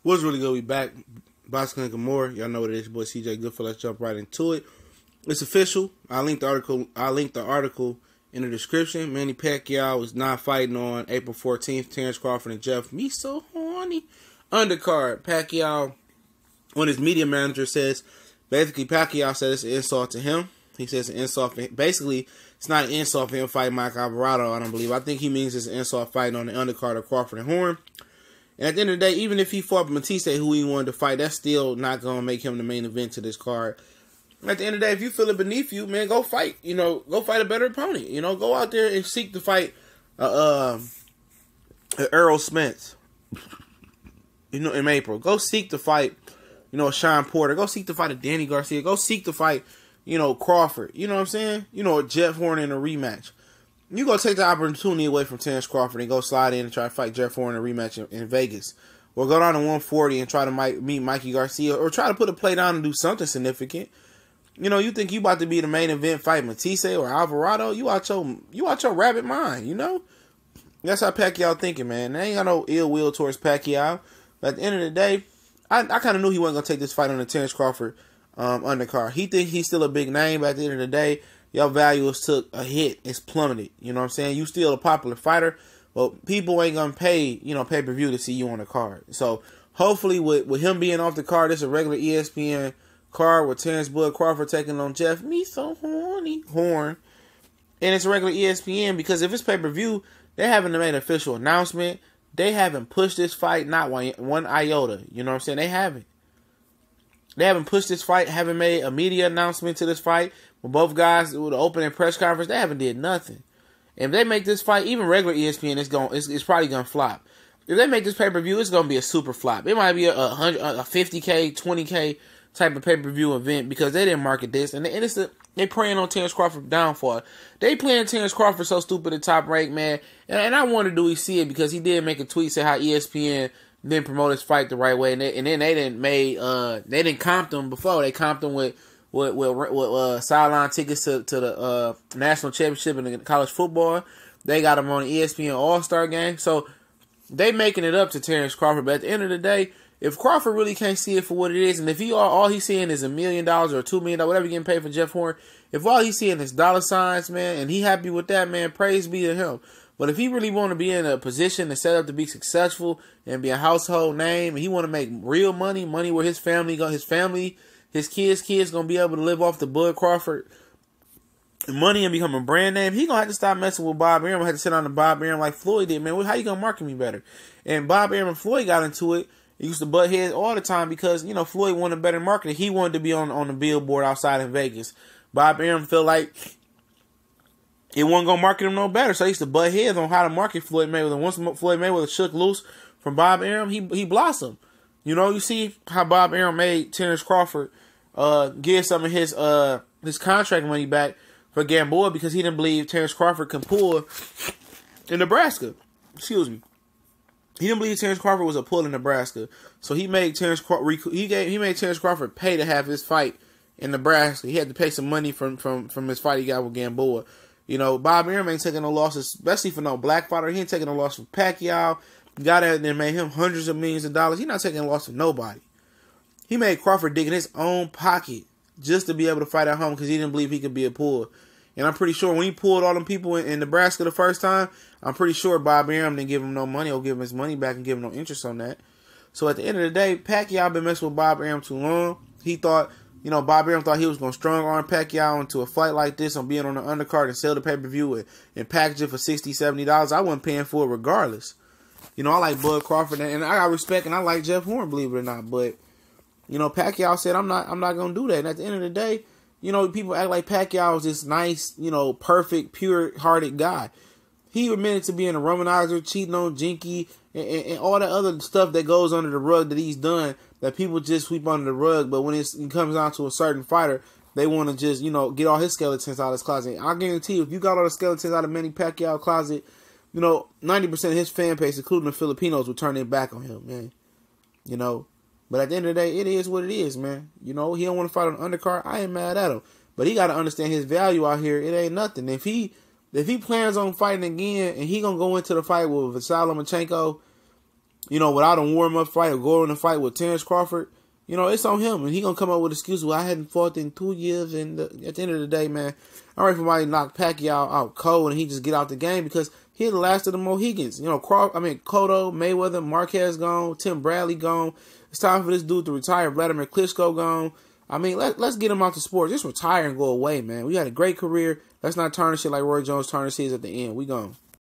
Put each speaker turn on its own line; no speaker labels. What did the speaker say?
Was really good. We back. Boxing and more. Y'all know what it is. Your boy CJ Goodfellas. Let's jump right into it. It's official. I linked the article in the description. Manny Pacquiao is not fighting on April 14th. Terrence Crawford and Jeff. Me so horny. Undercard. Pacquiao, when his media manager says, basically Pacquiao said it's an insult to him. He says it's an insult. Basically, it's not an insult for him fighting Mike Alvarado, I don't believe. I think he means it's an insult fighting on the undercard of Crawford and Horn. And at the end of the day, even if he fought Matisse, who he wanted to fight, that's still not going to make him the main event to this card. At the end of the day, if you feel it beneath you, man, go fight. Go fight a better opponent. Go out there and seek to fight Errol Spence. In April. Go seek to fight, Sean Porter. Go seek to fight a Danny Garcia. Go seek to fight, Crawford. You know what I'm saying? Jeff Horn in a rematch. You go take the opportunity away from Terrence Crawford and go slide in and try to fight Jeff Horn in a rematch in Vegas. Or go down to 140 and try to meet Mikey Garcia. Or try to put a play down and do something significant. You think you about to be the main event fight Matisse or Alvarado? You out your rabbit mind, That's how Pacquiao thinking, man. They ain't got no ill will towards Pacquiao. But at the end of the day, I kind of knew he wasn't going to take this fight on the Terrence Crawford undercard. He think he's still a big name, but at the end of the day, your values took a hit. It's plummeted. You know what I'm saying? You still a popular fighter, but people ain't going to pay, pay-per-view to see you on the card. So, hopefully, with him being off the card, it's a regular ESPN card with Terrence Bud Crawford taking on Jeff. Me so horny. Horn. And it's a regular ESPN because if it's pay-per-view, they haven't made an official announcement. They haven't pushed this fight, not one iota. You know what I'm saying? They haven't. They haven't pushed this fight, haven't made a media announcement to this fight. When both guys with the opening press conference, they haven't did nothing. And if they make this fight, even regular ESPN, it's probably gonna flop. If they make this pay-per-view, it's gonna be a super flop. It might be a 50K, 20K type of pay-per-view event because they didn't market this, and they preying on Terrence Crawford's downfall. They playing Terrence Crawford so stupid at Top Rank, man. And I wonder, do we see it? Because he did make a tweet say how ESPN didn't promote his fight the right way, and then they didn't comp them before. They comped them with sideline tickets to the national championship in the college football. They got him on the ESPN All-Star game. So they making it up to Terrence Crawford. But at the end of the day, if Crawford really can't see it for what it is, and if all he's seeing is $1 million or $2 million, whatever getting paid for Jeff Horn, if all he's seeing is dollar signs, man, and he happy with that, man, praise be to him. But if he really want to be in a position to set up to be successful and be a household name, and he want to make real money where his kids gonna be able to live off the Bud Crawford money and become a brand name, he gonna have to stop messing with Bob Arum. Have to sit on the Bob Arum like Floyd did, man. How you gonna market me better? And Bob Arum and Floyd got into it. He used to butt heads all the time because, Floyd wanted better marketing. He wanted to be on the billboard outside in Vegas. Bob Arum felt like it wasn't going to market him no better. So he used to butt heads on how to market Floyd Mayweather. Once Floyd Mayweather shook loose from Bob Arum, he blossomed. You see how Bob Arum made Terrence Crawford give some of his contract money back for Gamboa because he didn't believe Terrence Crawford could pull in Nebraska. Excuse me. He didn't believe Terrence Crawford was a pull in Nebraska, so he made Terrence Crawford pay to have his fight in Nebraska. He had to pay some money from his fight he got with Gamboa. Bob Arum ain't taking no losses, especially for no black fighter. He ain't taking no loss from Pacquiao. Got out there and made him hundreds of millions of dollars. He's not taking a loss from nobody. He made Crawford dig in his own pocket just to be able to fight at home because he didn't believe he could be a pull. And I'm pretty sure when he pulled all them people in Nebraska the first time, I'm pretty sure Bob Arum didn't give him no money or give him his money back and give him no interest on that. So at the end of the day, Pacquiao been messing with Bob Arum too long. He thought, Bob Arum thought he was going to strong arm Pacquiao into a fight like this on being on the undercard and sell the pay-per-view and package it for $60, $70. I wasn't paying for it regardless. I like Bud Crawford and I got respect and I like Jeff Horn, believe it or not. But, Pacquiao said, I'm not going to do that. And at the end of the day, people act like Pacquiao is this nice, perfect, pure-hearted guy. He admitted to being a womanizer, cheating on Jinky, and all that other stuff that goes under the rug that he's done that people just sweep under the rug. But when it comes down to a certain fighter, they want to just, get all his skeletons out of his closet. I guarantee you, if you got all the skeletons out of Manny Pacquiao closet, 90% of his fan base, including the Filipinos, will turn their back on him, man. But at the end of the day, it is what it is, man. He don't want to fight on the undercard. I ain't mad at him. But he got to understand his value out here. It ain't nothing. If he plans on fighting again and he going to go into the fight with Vasily Lomachenko without a warm-up fight or go in a fight with Terrence Crawford, it's on him. And he going to come up with excuses. Well, I hadn't fought in 2 years. And at the end of the day, man, I'm ready for somebody to knock Pacquiao out cold and he just get out the game because he the last of the Mohegans. Cotto, Mayweather, Marquez gone, Tim Bradley gone. It's time for this dude to retire. Vladimir Klitschko gone. Let's get him out the sport. Just retire and go away, man. We had a great career. Let's not tarnish it like Roy Jones tarnished his at the end. We gone.